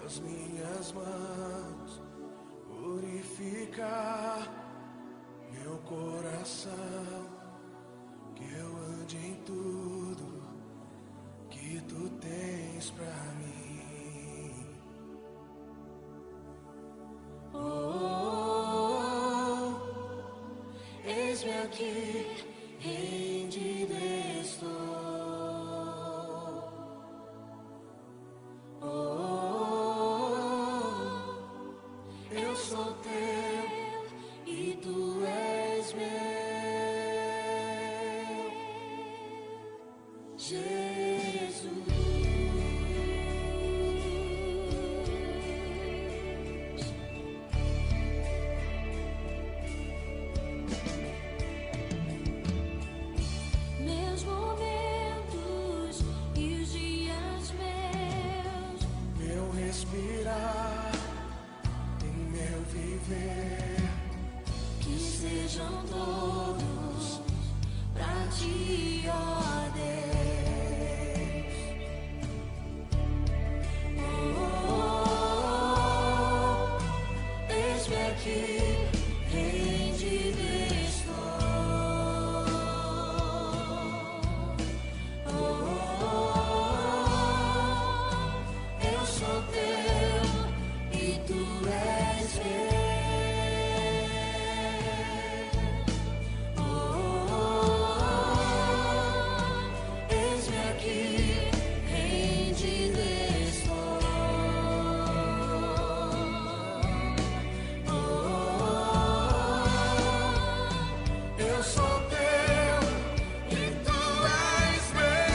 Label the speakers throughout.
Speaker 1: as minhas mãos, purificar meu coração, que eu ande em tudo que tu tens pra mim. Oh, eis-me aqui, rendido estou. Eu sou teu e tu és meu, Jesus. Meus momentos e os dias meus, meu respirar e meu viver, que sejam todos pra ti, ó Deus. Eis-me aqui, rendido estou. Eu sou teu e tu és meu. Eis-me aqui, rendido estou. Eu sou teu e tu és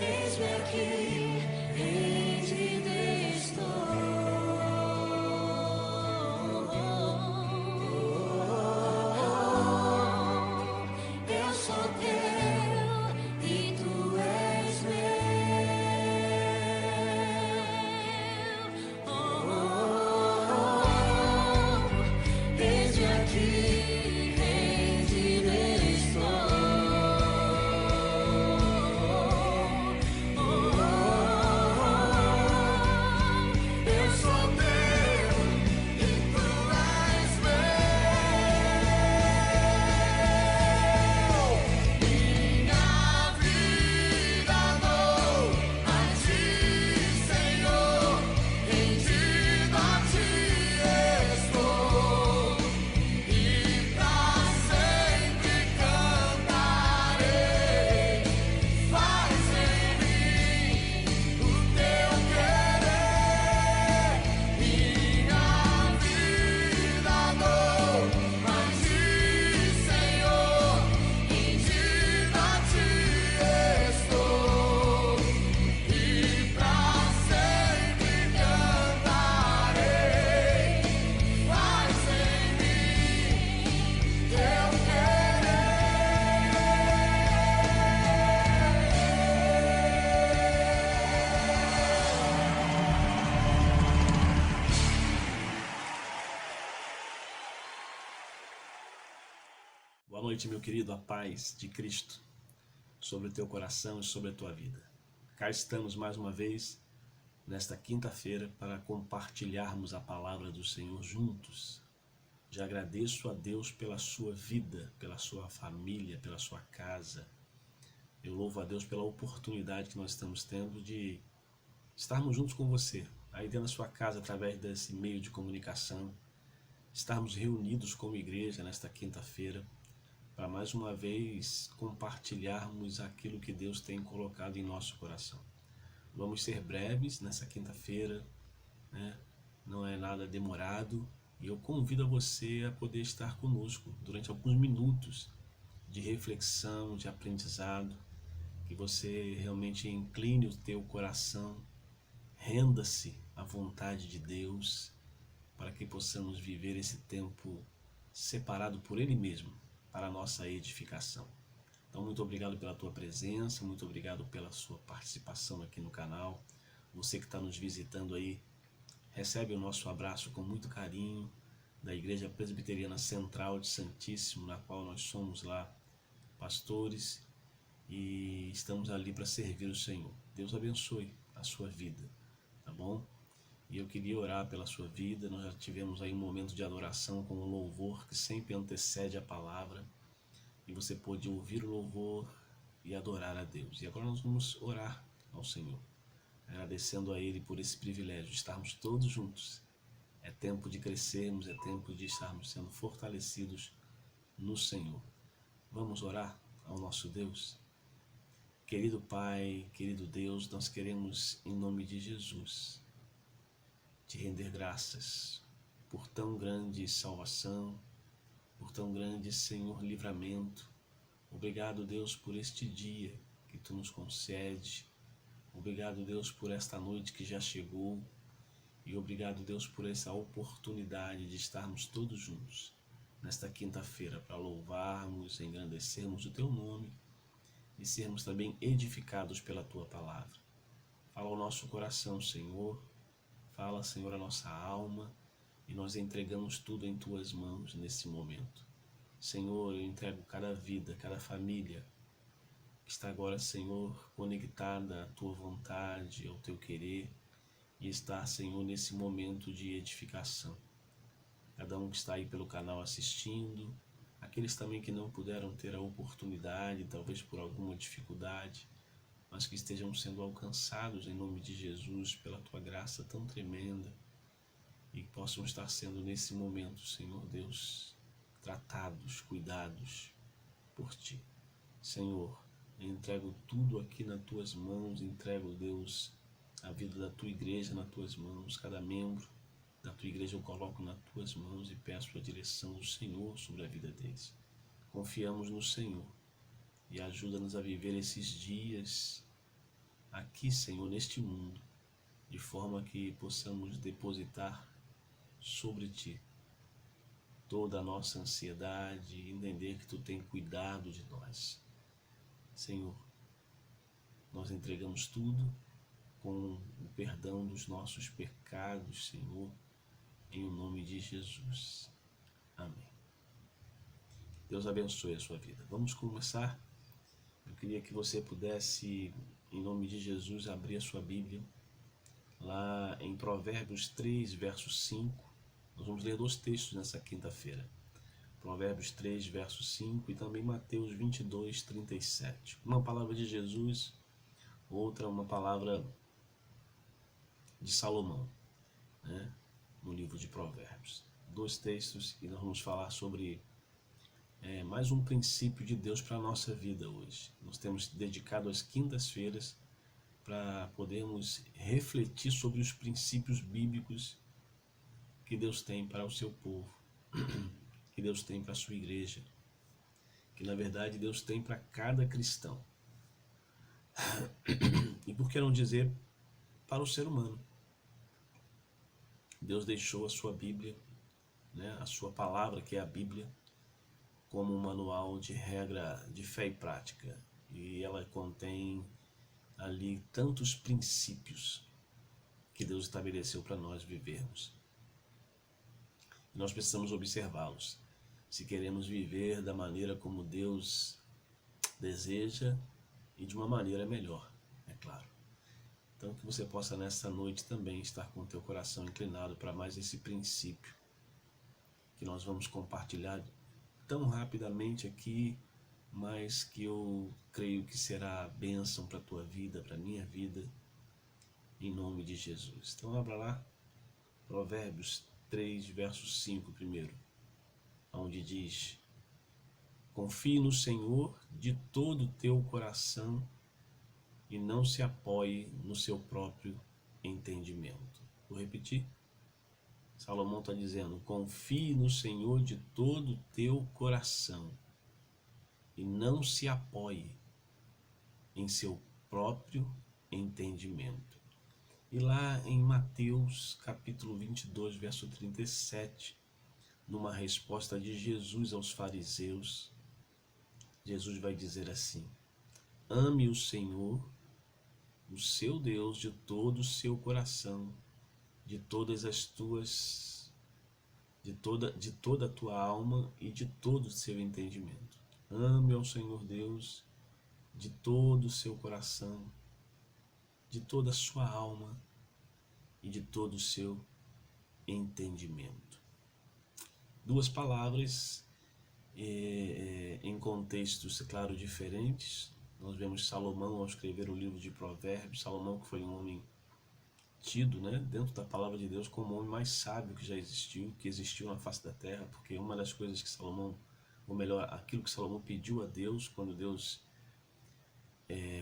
Speaker 1: Eis-me aqui, rendido estou. Eu sou teu e tu és meu. Eis-me aqui, rendido estou.
Speaker 2: noite, meu querido, a paz de Cristo sobre o teu coração e sobre a tua vida. Cá estamos mais uma vez, nesta quinta-feira, para compartilharmos a palavra do Senhor juntos. Já agradeço a Deus pela sua vida, pela sua família, pela sua casa. Eu louvo a Deus pela oportunidade que nós estamos tendo de estarmos juntos com você, aí dentro da sua casa, através desse meio de comunicação, estarmos reunidos como igreja nesta quinta-feira, para mais uma vez compartilharmos aquilo que Deus tem colocado em nosso coração. Vamos ser breves nessa quinta-feira, né? Não é nada demorado, e eu convido a você a poder estar conosco durante alguns minutos de reflexão, de aprendizado, que você realmente incline o teu coração, renda-se à vontade de Deus, para que possamos viver esse tempo separado por Ele mesmo, para a nossa edificação. Então, muito obrigado pela tua presença, muito obrigado pela sua participação aqui no canal. Você que está nos visitando aí, recebe o nosso abraço com muito carinho da Igreja Presbiteriana Central de Santíssimo, na qual nós somos lá pastores e estamos ali para servir o Senhor. Deus abençoe a sua vida, tá bom? E eu queria orar pela sua vida. Nós já tivemos aí um momento de adoração com o louvor que sempre antecede a palavra. E você pôde ouvir o louvor e adorar a Deus. E agora nós vamos orar ao Senhor, agradecendo a Ele por esse privilégio de estarmos todos juntos. É tempo de crescermos, é tempo de estarmos sendo fortalecidos no Senhor. Vamos orar ao nosso Deus? Querido Pai, querido Deus, nós queremos, em nome de Jesus, te render graças por tão grande salvação, por tão grande, Senhor, livramento. Obrigado, Deus, por este dia que Tu nos concede. Obrigado, Deus, por esta noite que já chegou. E obrigado, Deus, por essa oportunidade de estarmos todos juntos nesta quinta-feira para louvarmos, engrandecermos o Teu nome e sermos também edificados pela Tua palavra. Fala ao nosso coração, Senhor. Fala, Senhor, a nossa alma, e nós entregamos tudo em Tuas mãos nesse momento. Senhor, eu entrego cada vida, cada família que está agora, Senhor, conectada à Tua vontade, ao Teu querer, e está, Senhor, nesse momento de edificação. Cada um que está aí pelo canal assistindo, aqueles também que não puderam ter a oportunidade, talvez por alguma dificuldade, mas que estejam sendo alcançados em nome de Jesus pela Tua graça tão tremenda e possam estar sendo nesse momento, Senhor Deus, tratados, cuidados por Ti. Senhor, eu entrego tudo aqui nas Tuas mãos, entrego, Deus, a vida da Tua igreja nas Tuas mãos, cada membro da Tua igreja eu coloco nas Tuas mãos e peço a direção do Senhor sobre a vida deles. Confiamos no Senhor e ajuda-nos a viver esses dias aqui, Senhor, neste mundo, de forma que possamos depositar sobre Ti toda a nossa ansiedade e entender que Tu tem cuidado de nós. Senhor, nós entregamos tudo com o perdão dos nossos pecados, Senhor, em o nome de Jesus. Amém. Deus abençoe a sua vida. Vamos começar. Eu queria que você pudesse, em nome de Jesus, abrir a sua Bíblia, lá em Provérbios 3, verso 5. Nós vamos ler 2 textos nessa quinta-feira. Provérbios 3, verso 5 e também Mateus 22, 37. Uma palavra de Jesus, outra uma palavra de Salomão, né, no livro de Provérbios. 2 textos e nós vamos falar sobre mais um princípio de Deus para a nossa vida hoje. Nós temos dedicado as quintas-feiras para podermos refletir sobre os princípios bíblicos que Deus tem para o seu povo, que Deus tem para a sua igreja, que na verdade Deus tem para cada cristão. E por que não dizer para o ser humano? Deus deixou a sua Bíblia, né, a sua palavra, que é a Bíblia, como um manual de regra de fé e prática. E ela contém ali tantos princípios que Deus estabeleceu para nós vivermos. E nós precisamos observá-los. se queremos viver da maneira como Deus deseja e de uma maneira melhor, é claro. Então que você possa nesta noite também estar com o teu coração inclinado para mais esse princípio que nós vamos compartilhar tão rapidamente aqui, mas que eu creio que será bênção para a tua vida, para a minha vida, em nome de Jesus. Então abra lá, Provérbios 3, verso 5 primeiro, onde diz: confie no Senhor de todo o teu coração e não se apoie no seu próprio entendimento. Vou repetir. Salomão está dizendo: confie no Senhor de todo o teu coração e não se apoie em seu próprio entendimento. E lá em Mateus capítulo 22, verso 37, numa resposta de Jesus aos fariseus, Jesus vai dizer assim: ame o Senhor, o seu Deus, de todo o seu coração, de todas as tuas, de toda a tua alma e de todo o seu entendimento. Ame ao Senhor Deus de todo o seu coração, de toda a sua alma e de todo o seu entendimento. Duas palavras em contextos, claro, diferentes. Nós vemos Salomão ao escrever o livro de Provérbios, Salomão que foi um homem tido, né, dentro da palavra de Deus como o homem mais sábio que já existiu, que existiu na face da terra, porque uma das coisas que Salomão, ou melhor, aquilo que Salomão pediu a Deus, quando Deus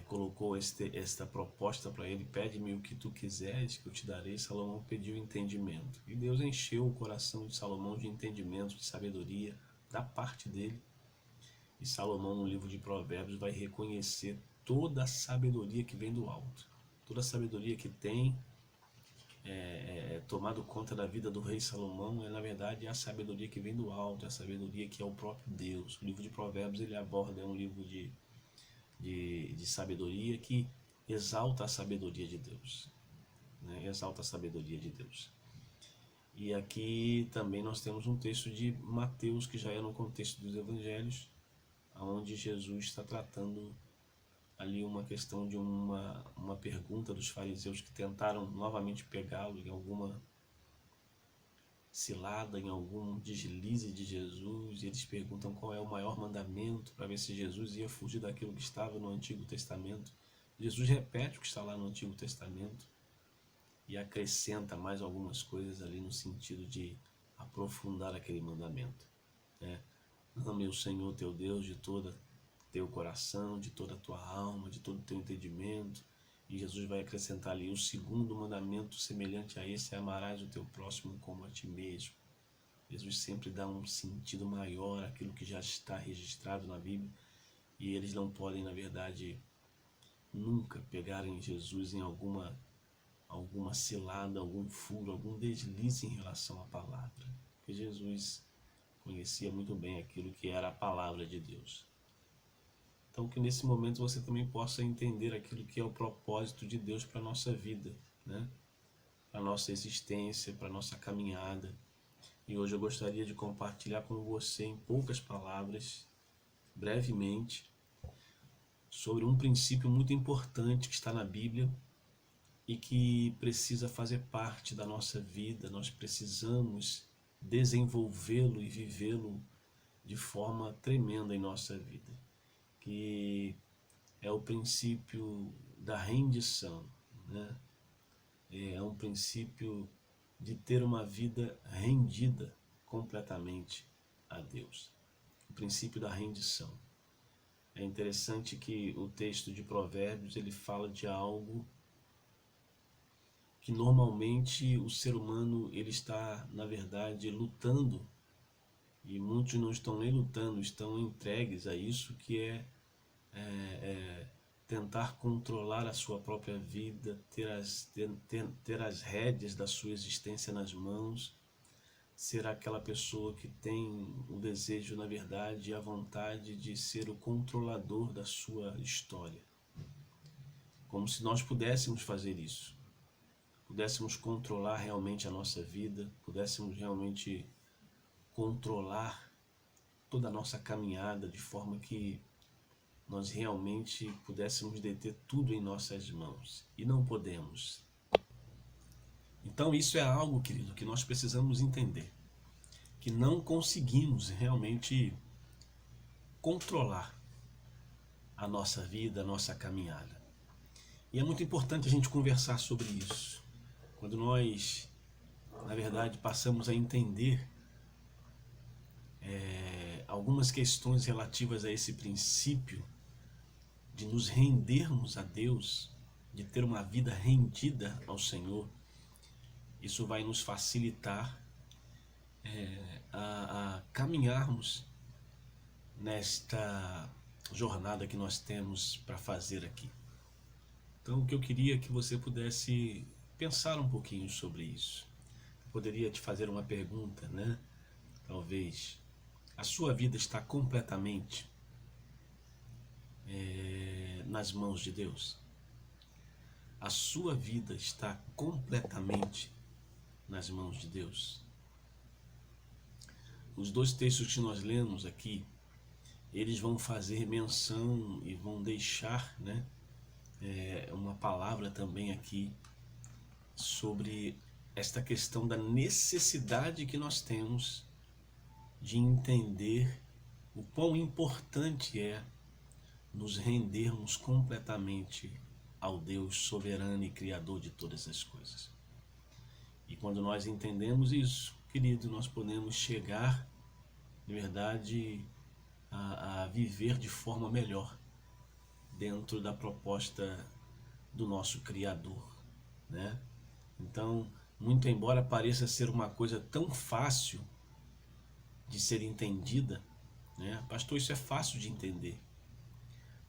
Speaker 2: colocou esta proposta para ele: pede-me o que tu quiseres que eu te darei. Salomão pediu entendimento, e Deus encheu o coração de Salomão de entendimento, de sabedoria da parte dele. E Salomão, no livro de Provérbios, vai reconhecer toda a sabedoria que vem do alto, toda a sabedoria que tem tomado conta da vida do rei Salomão. Na verdade, é a sabedoria que vem do alto, é a sabedoria que é o próprio Deus. O livro de Provérbios ele aborda, é um livro de sabedoria que exalta a sabedoria de Deus, né? Exalta a sabedoria de Deus. E aqui também nós temos um texto de Mateus, que já é no contexto dos evangelhos, onde Jesus está tratando ali uma questão de uma pergunta dos fariseus que tentaram novamente pegá-lo em alguma cilada, em algum deslize de Jesus, e eles perguntam qual é o maior mandamento, para ver se Jesus ia fugir daquilo que estava no Antigo Testamento. Jesus repete o que está lá no Antigo Testamento e acrescenta mais algumas coisas ali no sentido de aprofundar aquele mandamento, né? Ame o Senhor teu Deus de todo teu coração, de toda a tua alma, de todo o teu entendimento. E Jesus vai acrescentar ali: o segundo mandamento semelhante a esse é: amarás o teu próximo como a ti mesmo. Jesus sempre dá um sentido maior àquilo que já está registrado na Bíblia, e eles não podem, na verdade, nunca pegarem Jesus em alguma cilada, algum furo, algum deslize em relação à palavra, porque Jesus conhecia muito bem aquilo que era a palavra de Deus. Então que nesse momento você também possa entender aquilo que é o propósito de Deus para a nossa vida, né? Para a nossa existência, para a nossa caminhada. E hoje eu gostaria de compartilhar com você, em poucas palavras, brevemente, sobre um princípio muito importante que está na Bíblia e que precisa fazer parte da nossa vida. Nós precisamos desenvolvê-lo e vivê-lo de forma tremenda em nossa vida, que é o princípio da rendição, né? É um princípio de ter uma vida rendida completamente a Deus. O princípio da rendição. É interessante que o texto de Provérbios ele fala de algo que normalmente o ser humano ele está, na verdade, lutando, e muitos não estão nem lutando, estão entregues a isso, que é tentar controlar a sua própria vida, ter as rédeas da sua existência nas mãos, ser aquela pessoa que tem o desejo, na verdade, e a vontade de ser o controlador da sua história. Como se nós pudéssemos fazer isso, pudéssemos controlar realmente a nossa vida, pudéssemos realmente controlar toda a nossa caminhada de forma que nós realmente pudéssemos deter tudo em nossas mãos. E não podemos. Então isso é algo, querido, que nós precisamos entender. Que não conseguimos realmente controlar a nossa vida, a nossa caminhada. E é muito importante a gente conversar sobre isso. Quando nós, na verdade, passamos a entender algumas questões relativas a esse princípio de nos rendermos a Deus, de ter uma vida rendida ao Senhor, isso vai nos facilitar a caminharmos nesta jornada que nós temos para fazer aqui. Então, o que eu queria é que você pudesse pensar um pouquinho sobre isso. Eu poderia te fazer uma pergunta, né? Talvez, a sua vida está completamente nas mãos de Deus? A sua vida está completamente nas mãos de Deus? Os dois textos que nós lemos aqui, eles vão fazer menção e vão deixar, né, uma palavra também aqui sobre esta questão da necessidade que nós temos de entender o quão importante é nos rendermos completamente ao Deus soberano e criador de todas as coisas. E quando nós entendemos isso, querido, nós podemos chegar, de verdade, a viver de forma melhor dentro da proposta do nosso Criador, né? Então, muito embora pareça ser uma coisa tão fácil de ser entendida, né? Pastor, isso é fácil de entender,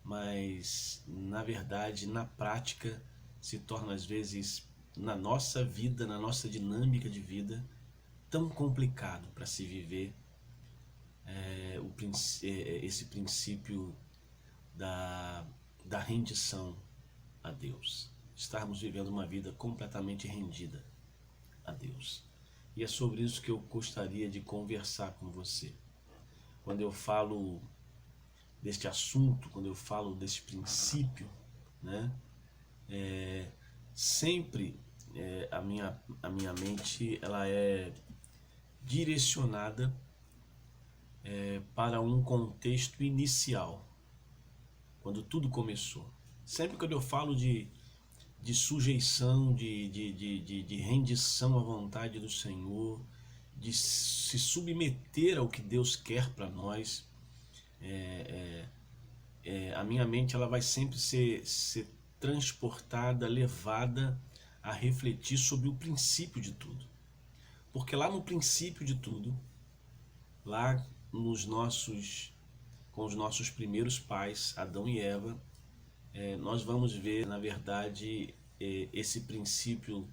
Speaker 2: mas na verdade, na prática, se torna às vezes na nossa vida, na nossa dinâmica de vida, tão complicado para se viver esse princípio da rendição a Deus. Estarmos vivendo uma vida completamente rendida a Deus. E é sobre isso que eu gostaria de conversar com você. Quando eu falo deste assunto, quando eu falo desse princípio, né, sempre a minha mente ela é direcionada para um contexto inicial, quando tudo começou. Sempre quando eu falo de sujeição, de rendição à vontade do Senhor, de se submeter ao que Deus quer para nós, a minha mente ela vai sempre ser transportada, levada a refletir sobre o princípio de tudo. Porque lá no princípio de tudo, lá com os nossos primeiros pais, Adão e Eva, nós vamos ver, na verdade, esse princípio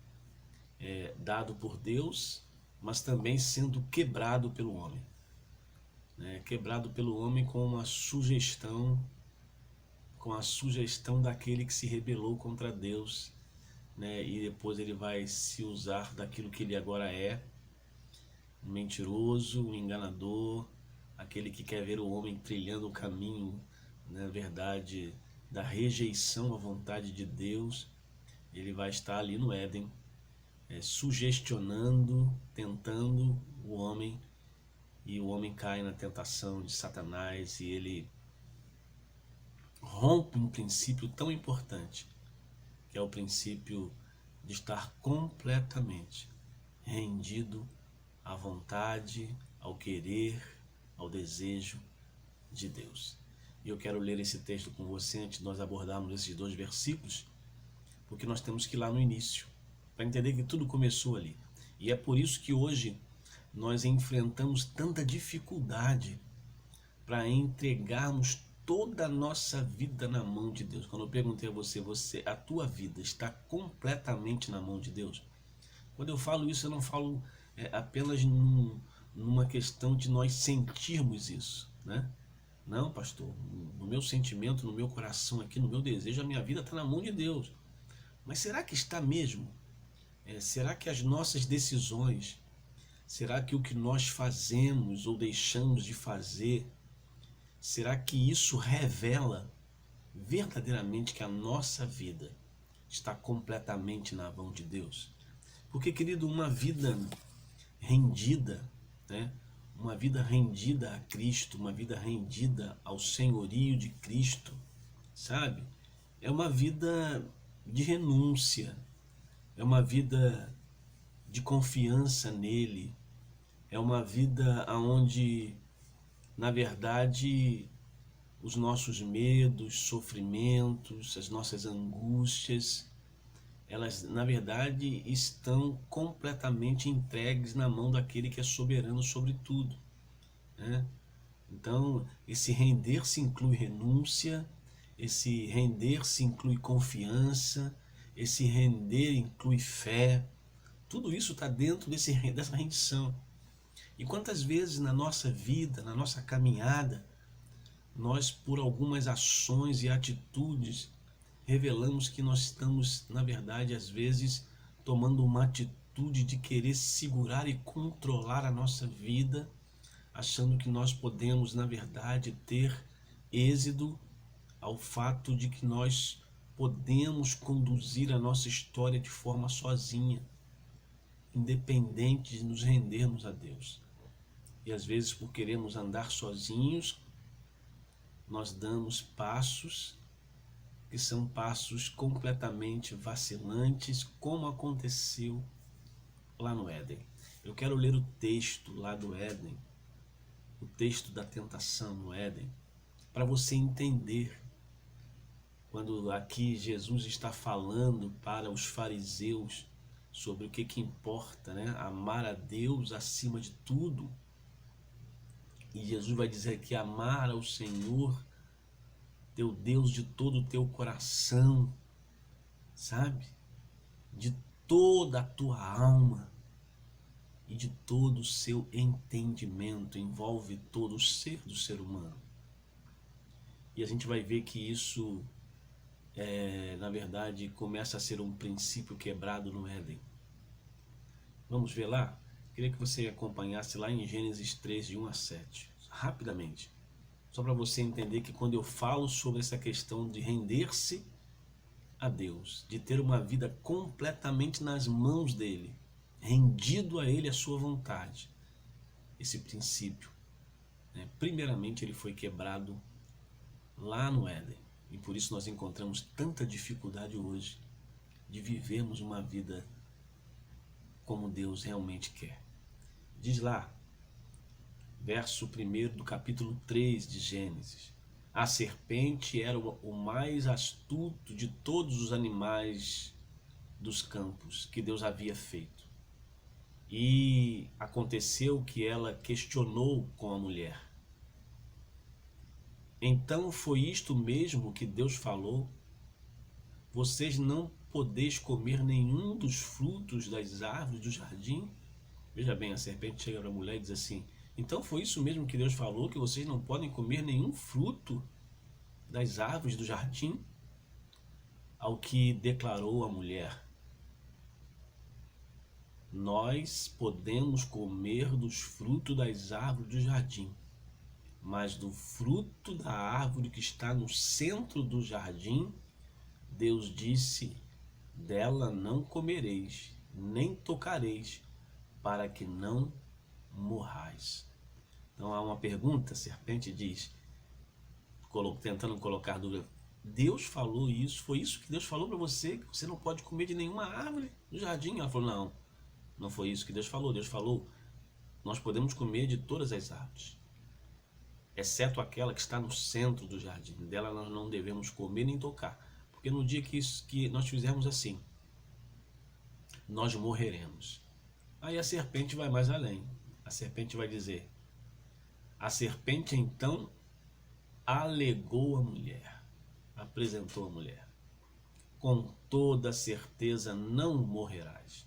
Speaker 2: dado por Deus, mas também sendo quebrado pelo homem. Quebrado pelo homem com a sugestão daquele que se rebelou contra Deus, né? E depois ele vai se usar daquilo que ele agora é, um mentiroso, um enganador, aquele que quer ver o homem trilhando o caminho, na verdade, da rejeição à vontade de Deus. Ele vai estar ali no Éden, sugestionando, tentando o homem, e o homem cai na tentação de Satanás e ele rompe um princípio tão importante, que é o princípio de estar completamente rendido à vontade, ao querer, ao desejo de Deus. E eu quero ler esse texto com você antes de nós abordarmos esses dois versículos, porque nós temos que ir lá no início, para entender que tudo começou ali. E é por isso que hoje nós enfrentamos tanta dificuldade para entregarmos toda a nossa vida na mão de Deus. Quando eu perguntei a você, a tua vida está completamente na mão de Deus? Quando eu falo isso, eu não falo apenas numa questão de nós sentirmos isso, né? Não, pastor, no meu sentimento, no meu coração aqui, no meu desejo, a minha vida está na mão de Deus. Mas será que está mesmo? Será que as nossas decisões, Será que o que nós fazemos ou deixamos de fazer, será que isso revela verdadeiramente que a nossa vida está completamente na mão de Deus? Porque, querido, uma vida rendida, né? Uma vida rendida a Cristo, uma vida rendida ao senhorio de Cristo, sabe? É uma vida de renúncia, é uma vida de confiança nele, é uma vida onde, na verdade, os nossos medos, sofrimentos, as nossas angústias, elas, na verdade, estão completamente entregues na mão daquele que é soberano sobre tudo, né? Então, esse render-se inclui renúncia, esse render-se inclui confiança, esse render inclui fé. Tudo isso está dentro dessa rendição. E quantas vezes na nossa vida, na nossa caminhada, nós, por algumas ações e atitudes, revelamos que nós estamos, na verdade, às vezes, tomando uma atitude de querer segurar e controlar a nossa vida, achando que nós podemos, na verdade, ter êxito ao fato de que nós podemos conduzir a nossa história de forma sozinha, independente de nos rendermos a Deus. E às vezes, por queremos andar sozinhos, nós damos passos que são passos completamente vacilantes, como aconteceu lá no Éden. Eu quero ler o texto lá do Éden, o texto da tentação no Éden, para você entender. Quando aqui Jesus está falando para os fariseus sobre o que importa, né? Amar a Deus acima de tudo. E Jesus vai dizer que amar ao Senhor, teu Deus, de todo o teu coração, sabe? De toda a tua alma e de todo o seu entendimento, envolve todo o ser do ser humano. E a gente vai ver que isso, na verdade, começa a ser um princípio quebrado no Éden. Vamos ver lá? Queria que você acompanhasse lá em Gênesis 3, de 1 a 7, rapidamente. Só para você entender que quando eu falo sobre essa questão de render-se a Deus, de ter uma vida completamente nas mãos dele, rendido a ele a sua vontade, esse princípio, né, primeiramente ele foi quebrado lá no Éden. E por isso nós encontramos tanta dificuldade hoje de vivermos uma vida como Deus realmente quer. Diz lá, verso 1 do capítulo 3 de Gênesis: a serpente era o mais astuto de todos os animais dos campos que Deus havia feito. E aconteceu que ela questionou com a mulher: então foi isto mesmo que Deus falou? Vocês não podeis comer nenhum dos frutos das árvores do jardim? Veja bem, a serpente chega para a mulher e diz assim: então foi isso mesmo que Deus falou, que vocês não podem comer nenhum fruto das árvores do jardim? Ao que declarou a mulher: nós podemos comer dos frutos das árvores do jardim, mas do fruto da árvore que está no centro do jardim, Deus disse: dela não comereis, nem tocareis, para que não morrais. Então há uma pergunta, a serpente diz, tentando colocar dúvida: Deus falou isso? Foi isso que Deus falou para você? Que você não pode comer de nenhuma árvore do jardim? Ela falou: não foi isso que Deus falou. Deus falou: nós podemos comer de todas as árvores, exceto aquela que está no centro do jardim. Dela nós não devemos comer nem tocar, porque no dia que nós fizermos assim, nós morreremos. Aí a serpente vai mais além. A serpente vai dizer: a serpente então alegou a mulher, apresentou a mulher: com toda certeza não morrerás.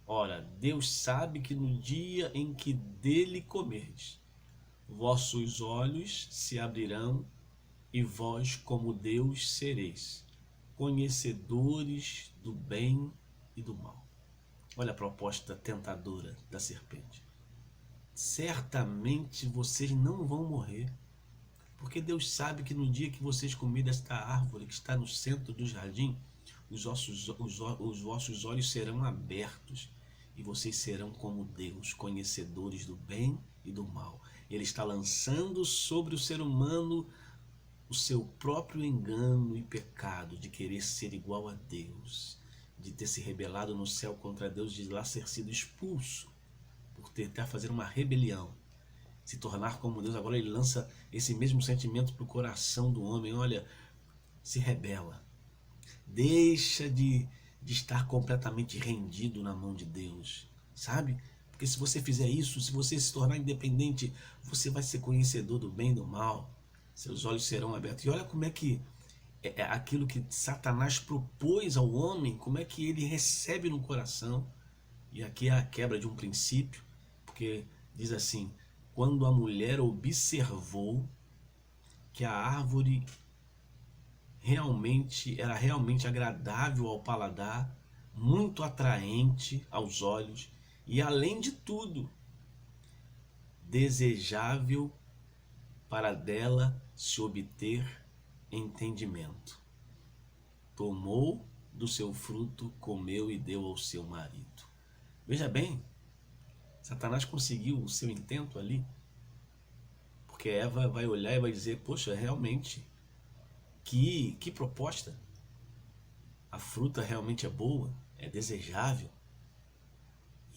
Speaker 2: Ora, Deus sabe que no dia em que dele comerdes, vossos olhos se abrirão e vós, como Deus, sereis conhecedores do bem e do mal. Olha a proposta tentadora da serpente. Certamente vocês não vão morrer, porque Deus sabe que no dia que vocês comerem desta árvore que está no centro do jardim, os vossos olhos serão abertos e vocês serão como Deus, conhecedores do bem e do mal. Ele está lançando sobre o ser humano o seu próprio engano e pecado de querer ser igual a Deus, de ter se rebelado no céu contra Deus, de lá ter sido expulso por tentar fazer uma rebelião, se tornar como Deus. Agora ele lança esse mesmo sentimento para o coração do homem. Olha, se rebela, deixa de estar completamente rendido na mão de Deus, sabe? Porque se você fizer isso, se você se tornar independente, você vai ser conhecedor do bem e do mal, seus olhos serão abertos. E olha como é que aquilo que Satanás propôs ao homem, como é que ele recebe no coração. E aqui é a quebra de um princípio, porque diz assim: quando a mulher observou que a árvore era realmente agradável ao paladar, muito atraente aos olhos e, além de tudo, desejável para dela se obter entendimento. Tomou do seu fruto, comeu e deu ao seu marido. Veja bem, Satanás conseguiu o seu intento ali, porque Eva vai olhar e vai dizer: poxa, realmente, que proposta! A fruta realmente é boa, é desejável,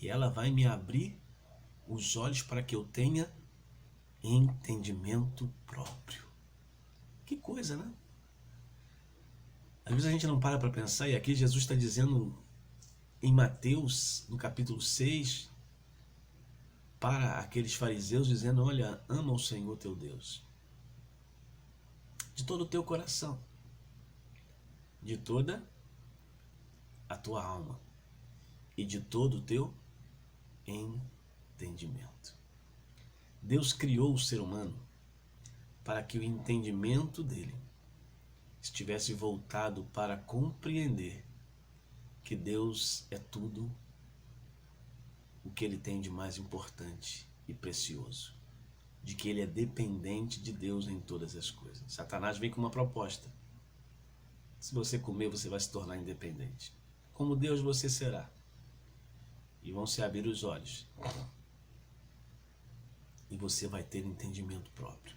Speaker 2: e ela vai me abrir os olhos para que eu tenha entendimento próprio. Que coisa, né? Às vezes a gente não para pensar, e aqui Jesus está dizendo em Mateus, no capítulo 6, para aqueles fariseus, dizendo: olha, ama o Senhor teu Deus de todo o teu coração, de toda a tua alma e de todo o teu entendimento. Deus criou o ser humano para que o entendimento dele estivesse voltado para compreender que Deus é tudo o que ele tem de mais importante e precioso, de que ele é dependente de Deus em todas as coisas. Satanás vem com uma proposta: se você comer, você vai se tornar independente. Como Deus você será. E vão se abrir os olhos. E você vai ter entendimento próprio.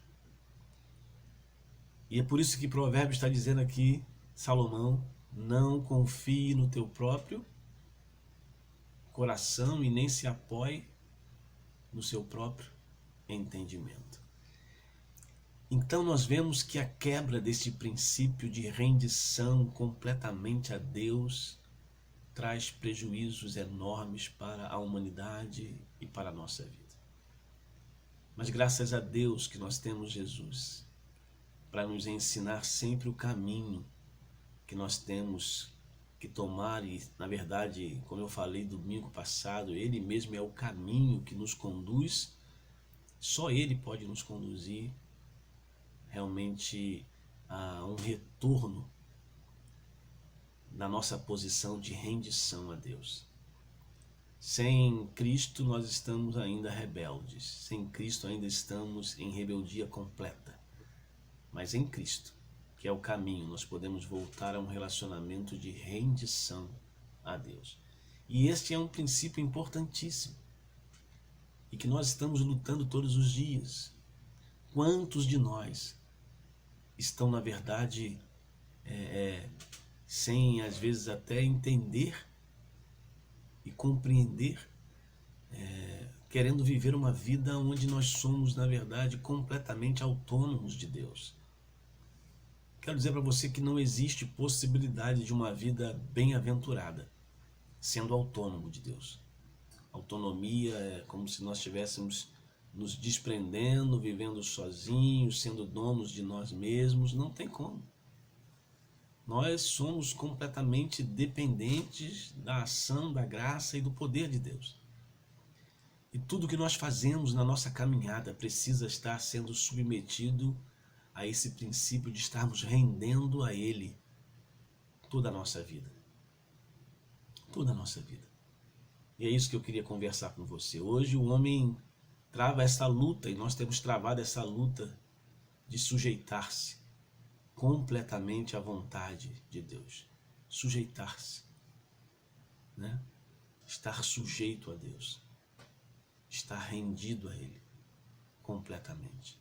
Speaker 2: E é por isso que Provérbios está dizendo aqui, Salomão: não confie no teu próprio coração e nem se apoie no seu próprio entendimento. Então nós vemos que a quebra desse princípio de rendição completamente a Deus traz prejuízos enormes para a humanidade e para a nossa vida. Mas graças a Deus que nós temos Jesus para nos ensinar sempre o caminho que nós temos que tomar. E, na verdade, como eu falei domingo passado, Ele mesmo é o caminho que nos conduz. Só Ele pode nos conduzir realmente a um retorno na nossa posição de rendição a Deus. Sem Cristo nós estamos ainda rebeldes, sem Cristo ainda estamos em rebeldia completa. Mas em Cristo, que é o caminho, nós podemos voltar a um relacionamento de rendição a Deus. E este é um princípio importantíssimo e que nós estamos lutando todos os dias. Quantos de nós estão, na verdade, sem às vezes até entender e compreender, querendo viver uma vida onde nós somos, na verdade, completamente autônomos de Deus. Quero dizer para você que não existe possibilidade de uma vida bem-aventurada sendo autônomo de Deus. Autonomia é como se nós estivéssemos nos desprendendo, vivendo sozinhos, sendo donos de nós mesmos. Não tem como. Nós somos completamente dependentes da ação, da graça e do poder de Deus. E tudo que nós fazemos na nossa caminhada precisa estar sendo submetido a esse princípio de estarmos rendendo a Ele toda a nossa vida. Toda a nossa vida. E é isso que eu queria conversar com você. Hoje o homem trava essa luta, e nós temos travado essa luta de sujeitar-se completamente à vontade de Deus. Sujeitar-se, né? Estar sujeito a Deus. Estar rendido a Ele completamente.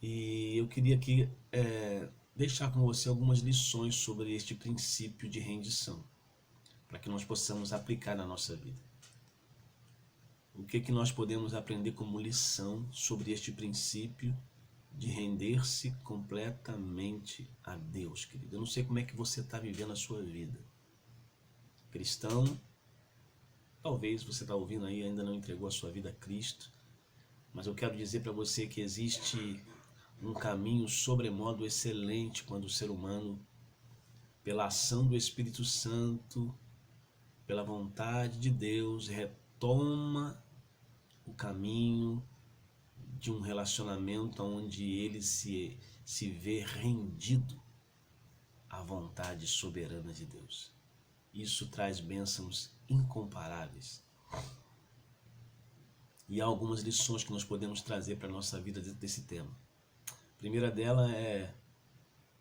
Speaker 2: E eu queria aqui deixar com você algumas lições sobre este princípio de rendição, para que nós possamos aplicar na nossa vida. O que nós podemos aprender como lição sobre este princípio de render-se completamente a Deus, querido? Eu não sei como é que você está vivendo a sua vida. Cristão, talvez você está ouvindo aí, ainda não entregou a sua vida a Cristo, mas eu quero dizer para você que existe um caminho sobremodo excelente quando o ser humano, pela ação do Espírito Santo, pela vontade de Deus, retoma o caminho de um relacionamento onde ele se vê rendido à vontade soberana de Deus. Isso traz bênçãos incomparáveis. E há algumas lições que nós podemos trazer para a nossa vida dentro desse tema. A primeira dela é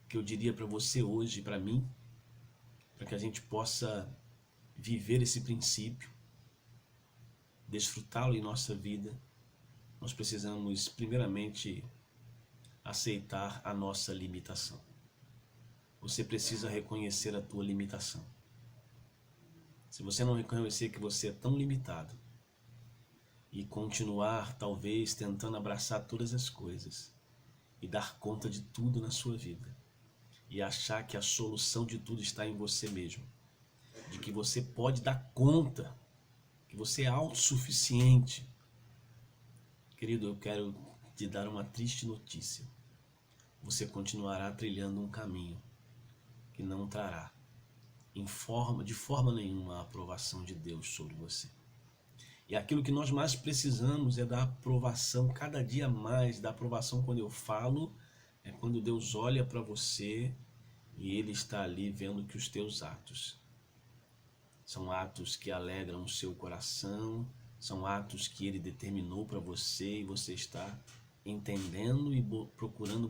Speaker 2: que eu diria para você hoje, para mim, para que a gente possa viver esse princípio, desfrutá-lo em nossa vida, nós precisamos primeiramente aceitar a nossa limitação. Você precisa reconhecer a tua limitação. Se você não reconhecer que você é tão limitado e continuar talvez tentando abraçar todas as coisas e dar conta de tudo na sua vida e achar que a solução de tudo está em você mesmo, de que você pode dar conta, que você é autossuficiente, querido, eu quero te dar uma triste notícia. Você continuará trilhando um caminho que não trará de forma nenhuma a aprovação de Deus sobre você. E aquilo que nós mais precisamos é da aprovação, cada dia mais, da aprovação. Quando eu falo, é quando Deus olha para você e Ele está ali vendo que os teus atos são atos que alegram o seu coração, são atos que Ele determinou para você e você está entendendo e procurando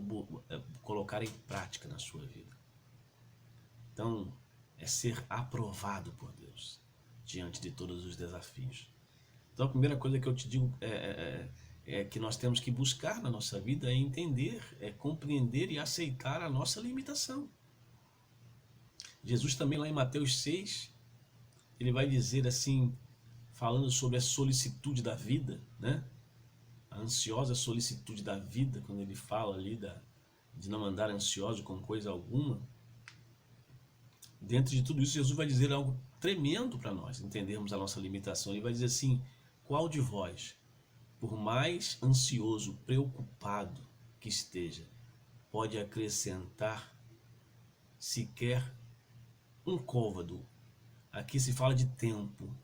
Speaker 2: colocar em prática na sua vida. Então, é ser aprovado por Deus diante de todos os desafios. Então, a primeira coisa que eu te digo é que nós temos que buscar na nossa vida é entender, é compreender e aceitar a nossa limitação. Jesus também lá em Mateus 6, ele vai dizer assim, falando sobre a solicitude da vida, né? A ansiosa solicitude da vida, quando ele fala ali de não andar ansioso com coisa alguma. Dentro de tudo isso, Jesus vai dizer algo tremendo para nós entendermos a nossa limitação. Ele vai dizer assim, qual de vós, por mais ansioso, preocupado que esteja, pode acrescentar sequer um côvado? Aqui se fala de tempo,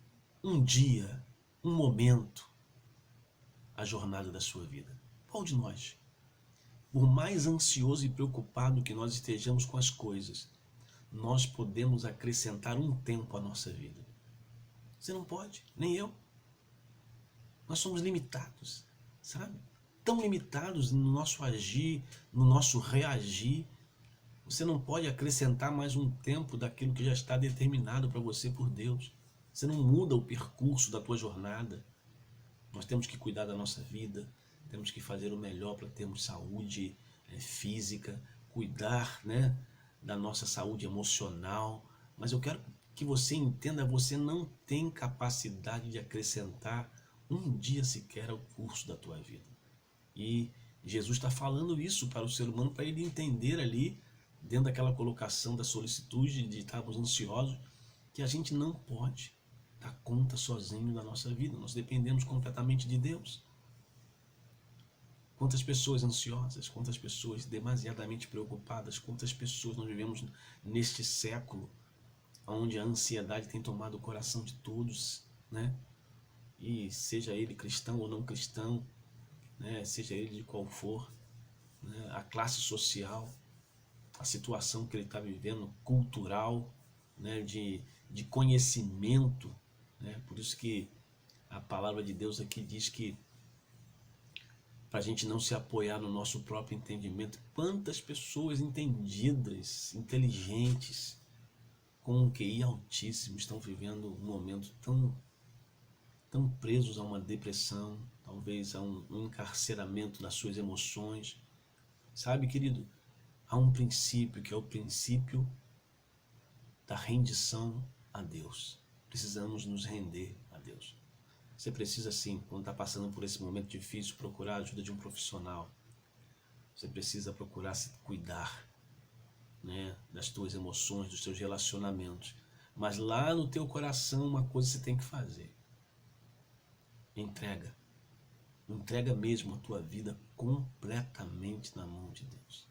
Speaker 2: um dia, um momento, a jornada da sua vida. Qual de nós? Por mais ansioso e preocupado que nós estejamos com as coisas, nós podemos acrescentar um tempo à nossa vida. Você não pode, nem eu. Nós somos limitados, sabe? Tão limitados no nosso agir, no nosso reagir. Você não pode acrescentar mais um tempo daquilo que já está determinado para você por Deus. Você não muda o percurso da tua jornada. Nós temos que cuidar da nossa vida, temos que fazer o melhor para termos saúde física, cuidar, né, da nossa saúde emocional. Mas eu quero que você entenda, você não tem capacidade de acrescentar um dia sequer ao curso da tua vida. E Jesus está falando isso para o ser humano, para ele entender ali, dentro daquela colocação da solicitude, de estarmos ansiosos, que a gente não pode dar conta sozinho da nossa vida. Nós dependemos completamente de Deus. Quantas pessoas ansiosas, quantas pessoas demasiadamente preocupadas, quantas pessoas nós vivemos neste século onde a ansiedade tem tomado o coração de todos, né? E seja ele cristão ou não cristão, né? Seja ele de qual for, né? A classe social, a situação que ele está vivendo, cultural, né? De conhecimento, né? Por isso que a palavra de Deus aqui diz que para a gente não se apoiar no nosso próprio entendimento. Quantas pessoas entendidas, inteligentes, com um QI altíssimo, estão vivendo um momento tão presos a uma depressão, talvez a um encarceramento das suas emoções. Sabe, querido, há um princípio que é o princípio da rendição a Deus. Precisamos nos render a Deus. Você precisa sim, quando está passando por esse momento difícil, procurar a ajuda de um profissional. Você precisa procurar se cuidar, né, das tuas emoções, dos teus relacionamentos. Mas lá no teu coração uma coisa você tem que fazer. Entrega. Entrega mesmo a tua vida completamente na mão de Deus.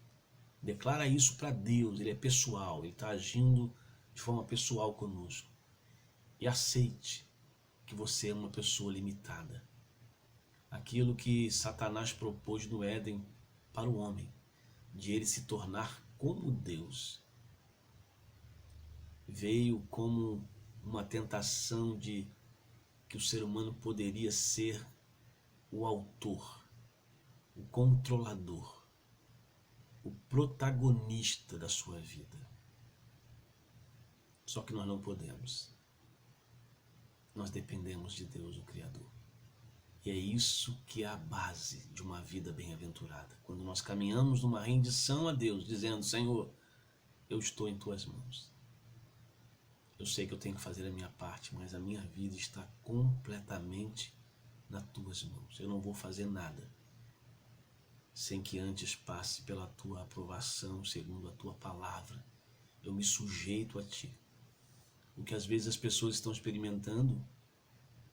Speaker 2: Declara isso para Deus, Ele é pessoal, Ele está agindo de forma pessoal conosco. E aceite que você é uma pessoa limitada. Aquilo que Satanás propôs no Éden para o homem, de ele se tornar como Deus, veio como uma tentação de que o ser humano poderia ser o autor, o controlador, o protagonista da sua vida. Só que nós não podemos. Nós dependemos de Deus, o Criador. E é isso que é a base de uma vida bem-aventurada. Quando nós caminhamos numa rendição a Deus, dizendo: Senhor, eu estou em tuas mãos. Eu sei que eu tenho que fazer a minha parte, mas a minha vida está completamente nas tuas mãos. Eu não vou fazer nada sem que antes passe pela tua aprovação, segundo a tua palavra. Eu me sujeito a ti. O que às vezes as pessoas estão experimentando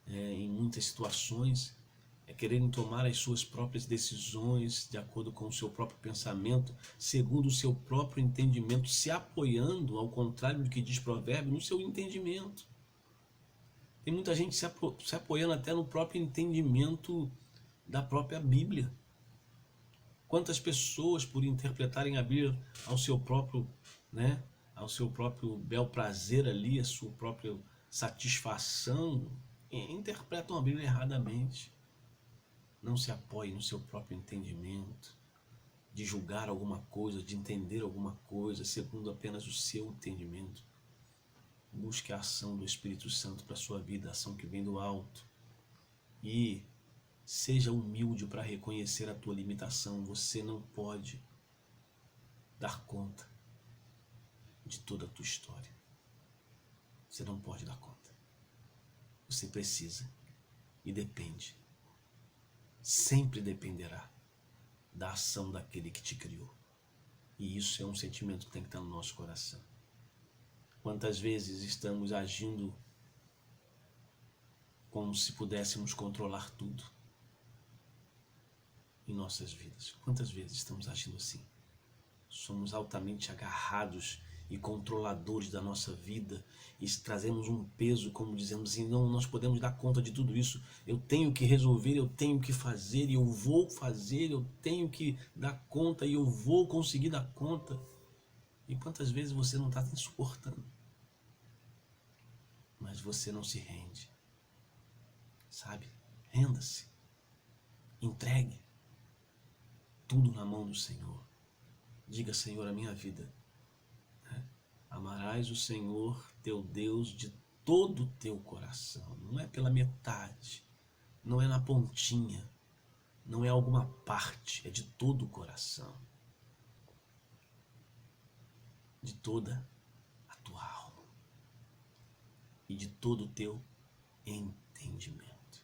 Speaker 2: em muitas situações é quererem tomar as suas próprias decisões de acordo com o seu próprio pensamento, segundo o seu próprio entendimento, se apoiando, ao contrário do que diz Provérbio, no seu entendimento. Tem muita gente se apoiando até no próprio entendimento da própria Bíblia. Quantas pessoas, por interpretarem a Bíblia ao seu próprio, ao seu próprio bel prazer ali, a sua própria satisfação, interpretam a Bíblia erradamente. Não se apoie no seu próprio entendimento, de julgar alguma coisa, de entender alguma coisa, segundo apenas o seu entendimento. Busque a ação do Espírito Santo para a sua vida, a ação que vem do alto. E seja humilde para reconhecer a tua limitação. Você não pode dar conta de toda a tua história. Você não pode dar conta. Você precisa e depende. Sempre dependerá da ação daquele que te criou. E isso é um sentimento que tem que estar no nosso coração. Quantas vezes estamos agindo como se pudéssemos controlar tudo em nossas vidas? Quantas vezes estamos agindo assim? Somos altamente agarrados e controladores da nossa vida e trazemos um peso, como dizemos assim: não, nós podemos dar conta de tudo isso, eu tenho que resolver, eu tenho que fazer e eu vou fazer, eu tenho que dar conta e eu vou conseguir dar conta. E quantas vezes você não está se suportando, mas você não se rende, sabe? Renda-se, entregue tudo na mão do Senhor. Diga: Senhor, a minha vida. Amarás o Senhor teu Deus de todo o teu coração. Não é pela metade, não é na pontinha, não é alguma parte, é de todo o coração, de toda a tua alma e de todo o teu entendimento,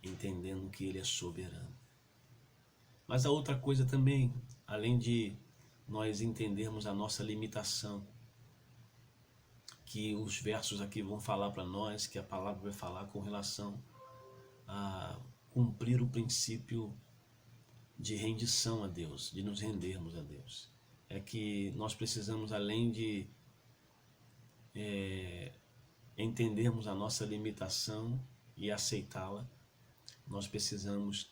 Speaker 2: entendendo que Ele é soberano. Mas a outra coisa também, além de nós entendermos a nossa limitação, que os versos aqui vão falar para nós, que a palavra vai falar com relação a cumprir o princípio de rendição a Deus, de nos rendermos a Deus. É que nós precisamos, além de entendermos a nossa limitação e aceitá-la, nós precisamos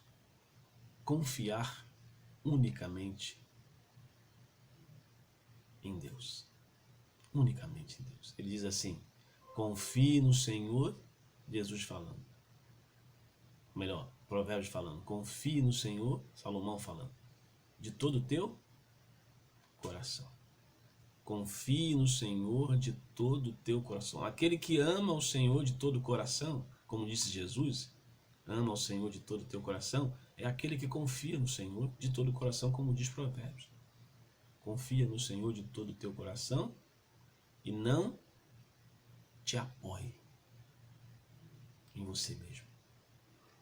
Speaker 2: confiar unicamente em Deus. Unicamente em Deus. Ele diz assim: confie no Senhor Jesus falando. Melhor, Provérbios falando. Confie no Senhor, Salomão falando. De todo o teu coração. Confie no Senhor de todo o teu coração. Aquele que ama o Senhor de todo o coração, como disse Jesus, ama o Senhor de todo o teu coração, é aquele que confia no Senhor de todo o coração, como diz Provérbios. Confia no Senhor de todo o teu coração e não te apoie em você mesmo.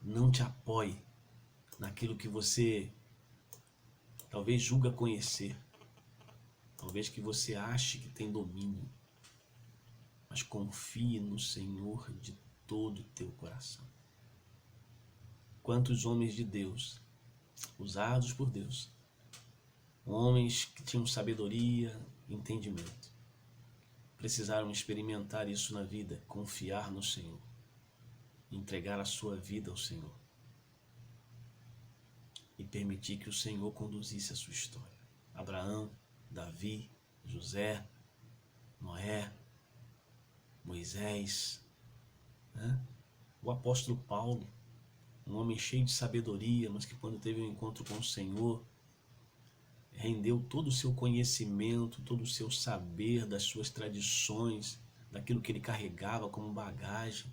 Speaker 2: Não te apoie naquilo que você talvez julga conhecer. Talvez que você ache que tem domínio. Mas confie no Senhor de todo o teu coração. Quantos homens de Deus, usados por Deus, homens que tinham sabedoria, entendimento, precisaram experimentar isso na vida, confiar no Senhor, entregar a sua vida ao Senhor e permitir que o Senhor conduzisse a sua história. Abraão, Davi, José, Noé, Moisés, né? O apóstolo Paulo, um homem cheio de sabedoria, mas que quando teve um encontro com o Senhor, rendeu todo o seu conhecimento, todo o seu saber das suas tradições, daquilo que ele carregava como bagagem,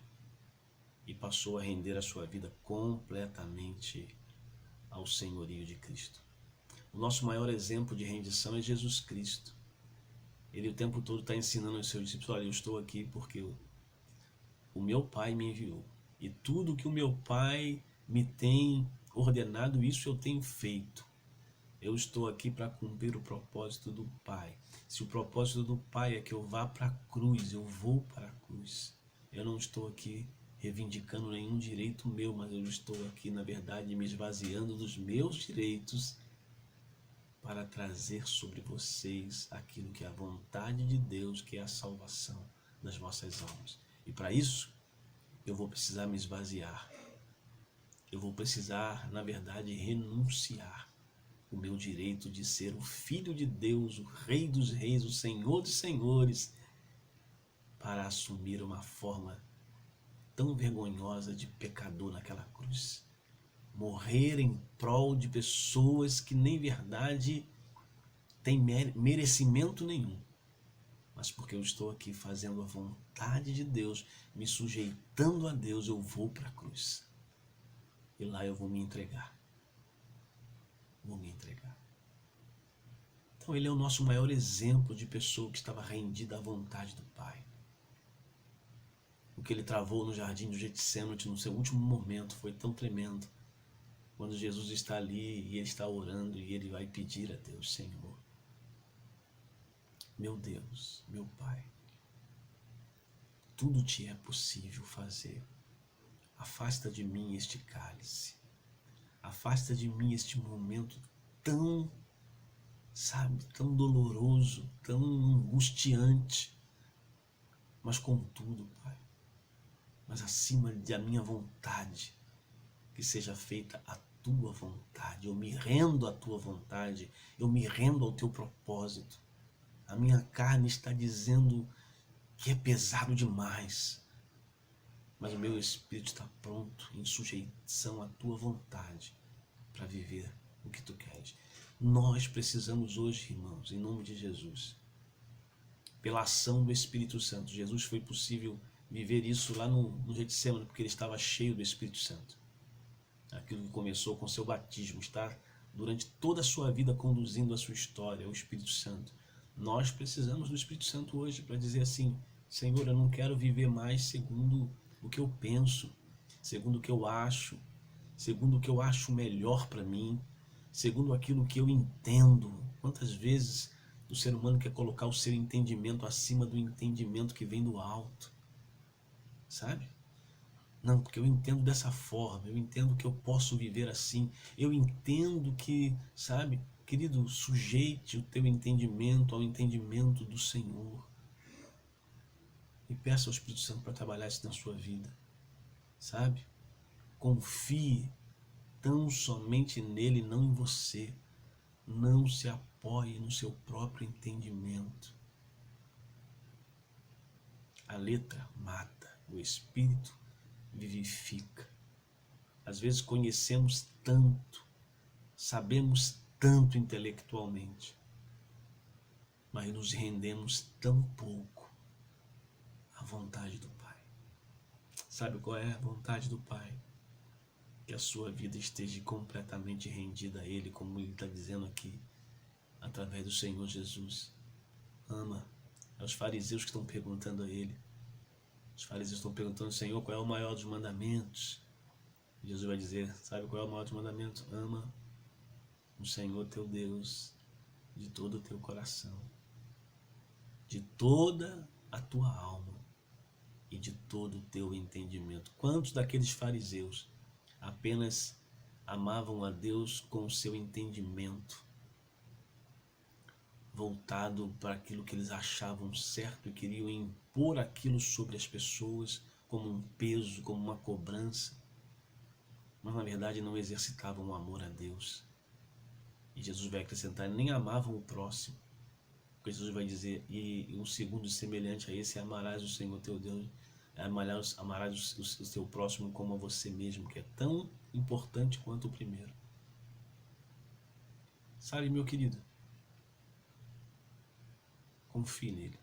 Speaker 2: e passou a render a sua vida completamente ao senhorio de Cristo. O nosso maior exemplo de rendição é Jesus Cristo. Ele o tempo todo está ensinando aos seus discípulos: olha, eu estou aqui porque o meu Pai me enviou. E tudo que o meu Pai me tem ordenado, isso eu tenho feito. Eu estou aqui para cumprir o propósito do Pai. Se o propósito do Pai é que eu vá para a cruz, eu vou para a cruz. Eu não estou aqui reivindicando nenhum direito meu, mas eu estou aqui, na verdade, me esvaziando dos meus direitos para trazer sobre vocês aquilo que é a vontade de Deus, que é a salvação das vossas almas. E para isso, eu vou precisar me esvaziar. Eu vou precisar, na verdade, renunciar o meu direito de ser o Filho de Deus, o Rei dos Reis, o Senhor dos Senhores, para assumir uma forma tão vergonhosa de pecador naquela cruz. Morrer em prol de pessoas que nem verdade têm merecimento nenhum. Mas porque eu estou aqui fazendo a vontade de Deus, me sujeitando a Deus, eu vou para a cruz. E lá eu vou me entregar. Vou me entregar. Então ele é o nosso maior exemplo de pessoa que estava rendida à vontade do Pai. O que ele travou no jardim do Getsêmani no seu último momento foi tão tremendo. Quando Jesus está ali e ele está orando e ele vai pedir a Deus: Senhor, meu Deus, meu Pai, tudo te é possível fazer. Afasta de mim este cálice. Afasta de mim este momento tão, tão doloroso, tão angustiante. Mas contudo, Pai, mas acima da minha vontade, que seja feita a tua vontade. Eu me rendo à tua vontade, eu me rendo ao teu propósito. A minha carne está dizendo que é pesado demais, mas o meu espírito está pronto, em sujeição à tua vontade, para viver o que tu queres. Nós precisamos hoje, irmãos, em nome de Jesus, pela ação do Espírito Santo. Jesus foi possível viver isso lá no Getsêmani, porque ele estava cheio do Espírito Santo. Aquilo que começou com seu batismo, está durante toda a sua vida conduzindo a sua história, o Espírito Santo. Nós precisamos do Espírito Santo hoje para dizer assim: Senhor, eu não quero viver mais segundo o que eu penso, segundo o que eu acho, segundo o que eu acho melhor para mim, segundo aquilo que eu entendo. Quantas vezes o ser humano quer colocar o seu entendimento acima do entendimento que vem do alto, sabe? Não, porque eu entendo dessa forma, eu entendo que eu posso viver assim, eu entendo que, sabe, querido, sujeite o teu entendimento ao entendimento do Senhor. E peça ao Espírito Santo para trabalhar isso na sua vida, sabe? Confie tão somente nele, não em você. Não se apoie no seu próprio entendimento. A letra mata, o Espírito vivifica. Às vezes conhecemos tanto, sabemos tanto intelectualmente, mas nos rendemos tão pouco à vontade do Pai. Sabe qual é a vontade do Pai? Que a sua vida esteja completamente rendida a Ele, como Ele está dizendo aqui, através do Senhor Jesus. Ama. É os fariseus que estão perguntando a Ele. Os fariseus estão perguntando, Senhor, qual é o maior dos mandamentos? Jesus vai dizer, sabe qual é o maior dos mandamentos? Ama o Senhor teu Deus de todo o teu coração, de toda a tua alma e de todo o teu entendimento. Quantos daqueles fariseus apenas amavam a Deus com o seu entendimento voltado para aquilo que eles achavam certo e queriam impor aquilo sobre as pessoas como um peso, como uma cobrança, mas na verdade não exercitavam o amor a Deus. E Jesus vai acrescentar, nem amavam o próximo, porque Jesus vai dizer, e um segundo semelhante a esse, amarás o Senhor teu Deus, amarás o teu próximo como a você mesmo, que é tão importante quanto o primeiro. Sabe, meu querido, confie nele.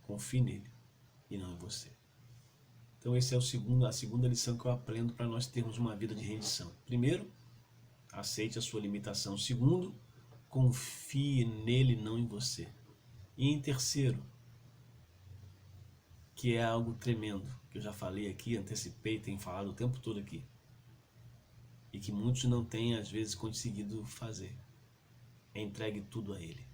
Speaker 2: Confie nele e não em você. Então essa é a segunda lição que eu aprendo para nós termos uma vida de rendição. Primeiro, aceite a sua limitação. Segundo, confie nele, não em você. E em terceiro, que é algo tremendo, que eu já falei aqui, antecipei, tenho falado o tempo todo aqui, e que muitos não têm às vezes conseguido fazer, é entregue tudo a Ele.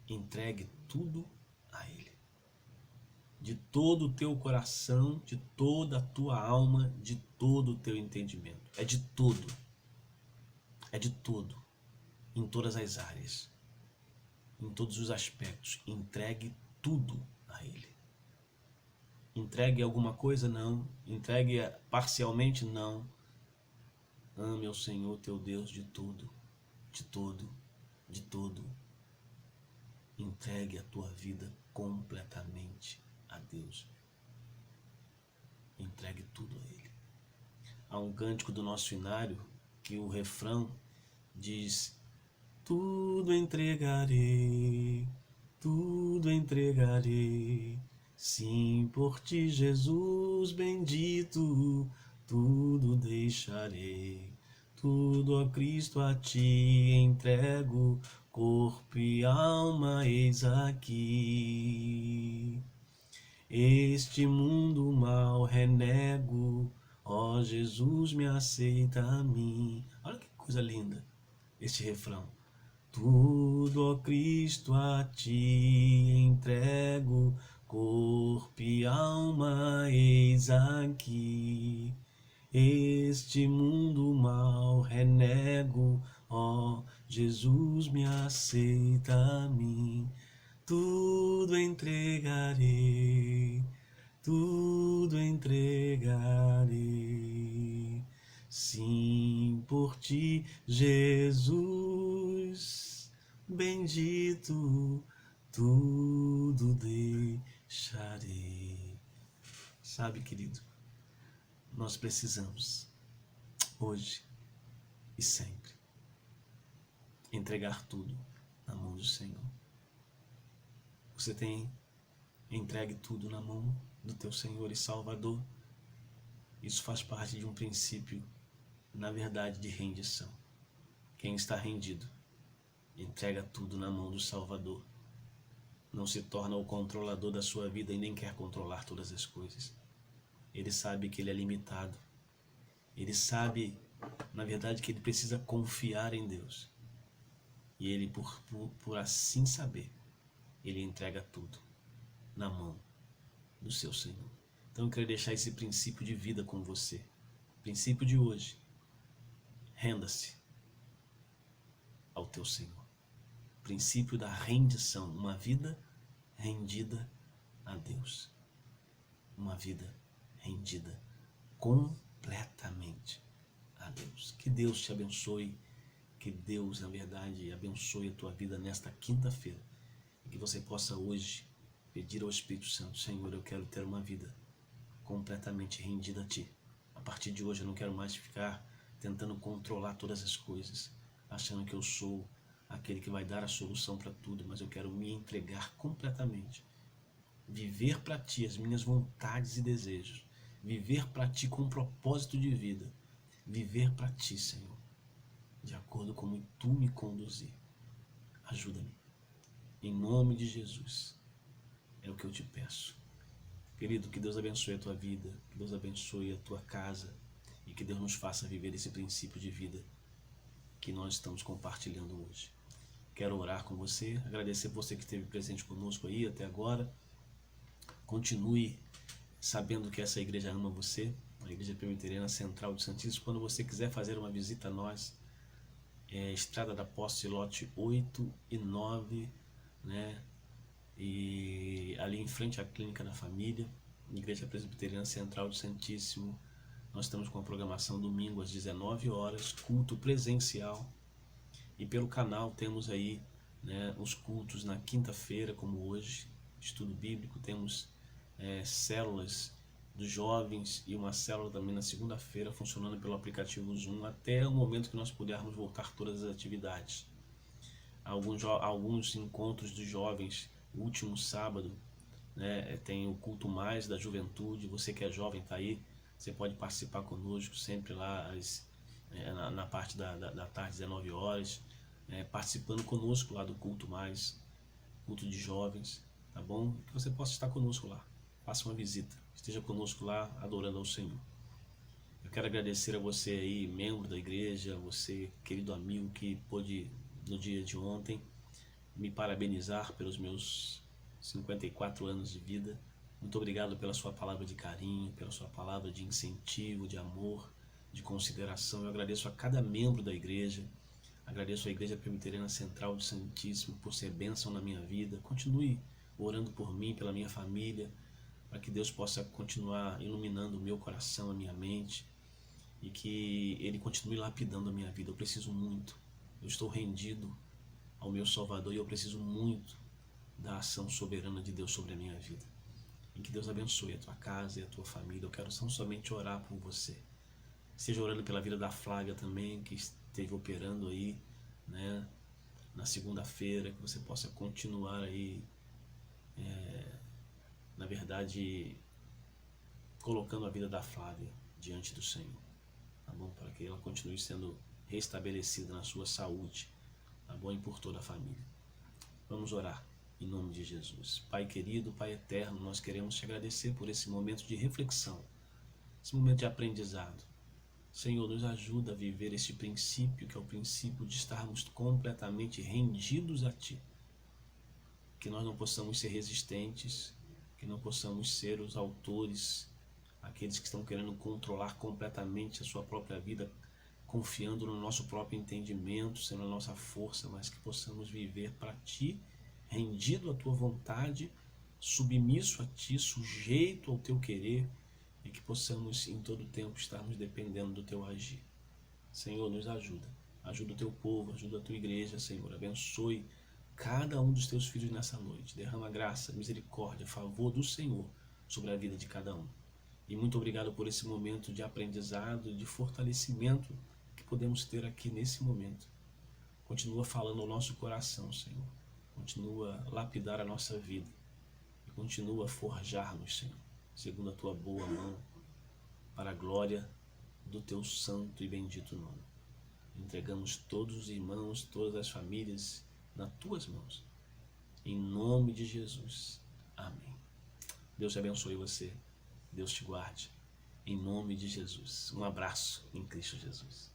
Speaker 2: Entregue tudo a Ele. De todo o teu coração, de toda a tua alma, de todo o teu entendimento. É de tudo. É de tudo. Em todas as áreas. Em todos os aspectos. Entregue tudo a Ele. Entregue alguma coisa? Não. Entregue parcialmente? Não. Ame ao Senhor teu Deus de tudo. De todo. De todo. Entregue a tua vida completamente a Deus. Entregue tudo a Ele. Há um cântico do nosso hinário que o refrão diz: tudo entregarei, sim, por ti, Jesus bendito, tudo deixarei, tudo, ó Cristo, a ti entrego, corpo e alma eis aqui. Este mundo mal renego, ó Jesus me aceita a mim. Olha que coisa linda este refrão. Tudo, ó Cristo, a ti entrego, corpo e alma eis aqui. Este mundo mal renego, ó Jesus me aceita a mim. Tudo entregarei, sim, por ti, Jesus bendito, tudo deixarei. Sabe, querido, nós precisamos, hoje e sempre, entregar tudo na mão do Senhor. Você tem entregue tudo na mão do teu Senhor e Salvador? Isso faz parte de um princípio, na verdade, de rendição. Quem está rendido, entrega tudo na mão do Salvador. Não se torna o controlador da sua vida e nem quer controlar todas as coisas. Ele sabe que ele é limitado. Ele sabe, na verdade, que ele precisa confiar em Deus. E ele, por assim saber, ele entrega tudo na mão do seu Senhor. Então eu quero deixar esse princípio de vida com você. Princípio de hoje. Renda-se ao teu Senhor. Princípio da rendição. Uma vida rendida a Deus. Uma vida rendida completamente a Deus. Que Deus te abençoe. Que Deus, na verdade, abençoe a tua vida nesta quinta-feira. E que você possa hoje pedir ao Espírito Santo: Senhor, eu quero ter uma vida completamente rendido a Ti. A partir de hoje eu não quero mais ficar tentando controlar todas as coisas, achando que eu sou aquele que vai dar a solução para tudo, mas eu quero me entregar completamente. Viver para Ti as minhas vontades e desejos. Viver para Ti com um propósito de vida. Viver para Ti, Senhor, de acordo com como Tu me conduzir. Ajuda-me. Em nome de Jesus, é o que eu te peço. Querido, que Deus abençoe a tua vida, que Deus abençoe a tua casa e que Deus nos faça viver esse princípio de vida que nós estamos compartilhando hoje. Quero orar com você, agradecer você que esteve presente conosco aí até agora. Continue sabendo que essa igreja ama você, a Igreja Presbiteriana Central de Santíssimo. Quando você quiser fazer uma visita a nós, Estrada da Posse, lote 8 e 9, né? E ali em frente à Clínica da Família, Igreja Presbiteriana Central de Santíssimo. Nós estamos com a programação domingo às 19 horas, culto presencial. E pelo canal temos aí, né, os cultos na quinta-feira, como hoje, estudo bíblico. Temos células dos jovens e uma célula também na segunda-feira, funcionando pelo aplicativo Zoom, até o momento que nós pudermos voltar todas as atividades. Alguns encontros dos jovens, o último sábado, né, tem o culto mais da juventude. Você que é jovem está aí, você pode participar conosco sempre lá na parte da tarde, 19 horas, participando conosco lá do culto mais, culto de jovens, tá bom? Que você possa estar conosco lá, faça uma visita, esteja conosco lá adorando ao Senhor. Eu quero agradecer a você aí, membro da igreja, você querido amigo que pôde no dia de ontem me parabenizar pelos meus 54 anos de vida. Muito obrigado pela sua palavra de carinho, pela sua palavra de incentivo, de amor, de consideração. Eu agradeço a cada membro da igreja, agradeço à Igreja Presbiteriana Central do Santíssimo por ser bênção na minha vida. Continue orando por mim, pela minha família, para que Deus possa continuar iluminando o meu coração, a minha mente, e que Ele continue lapidando a minha vida. Eu preciso muito, eu estou rendido ao meu Salvador e eu preciso muito da ação soberana de Deus sobre a minha vida. E que Deus abençoe a tua casa e a tua família. Eu quero tão somente orar por você. Esteja orando pela vida da Flávia também, que esteve operando aí, né, na segunda-feira, que você possa continuar aí, na verdade, colocando a vida da Flávia diante do Senhor, tá bom? Para que ela continue sendo restabelecida na sua saúde, tá bom? E por toda a família. Vamos orar. Em nome de Jesus. Pai querido, Pai eterno, nós queremos te agradecer por esse momento de reflexão, esse momento de aprendizado. Senhor, nos ajuda a viver este princípio, que é o princípio de estarmos completamente rendidos a Ti. Que nós não possamos ser resistentes, que não possamos ser os autores, aqueles que estão querendo controlar completamente a sua própria vida, confiando no nosso próprio entendimento, sendo a nossa força, mas que possamos viver para Ti, rendido à Tua vontade, submisso a Ti, sujeito ao Teu querer, e que possamos em todo o tempo estarmos dependendo do Teu agir. Senhor, nos ajuda. Ajuda o Teu povo, ajuda a Tua igreja, Senhor. Abençoe cada um dos Teus filhos nessa noite. Derrama graça, misericórdia, favor do Senhor sobre a vida de cada um. E muito obrigado por esse momento de aprendizado, de fortalecimento que podemos ter aqui nesse momento. Continua falando ao nosso coração, Senhor. Continua a lapidar a nossa vida e continua a forjar-nos, Senhor, segundo a Tua boa mão, para a glória do Teu santo e bendito nome. Entregamos todos os irmãos, todas as famílias nas Tuas mãos, em nome de Jesus. Amém. Deus te abençoe você, Deus te guarde, em nome de Jesus. Um abraço em Cristo Jesus.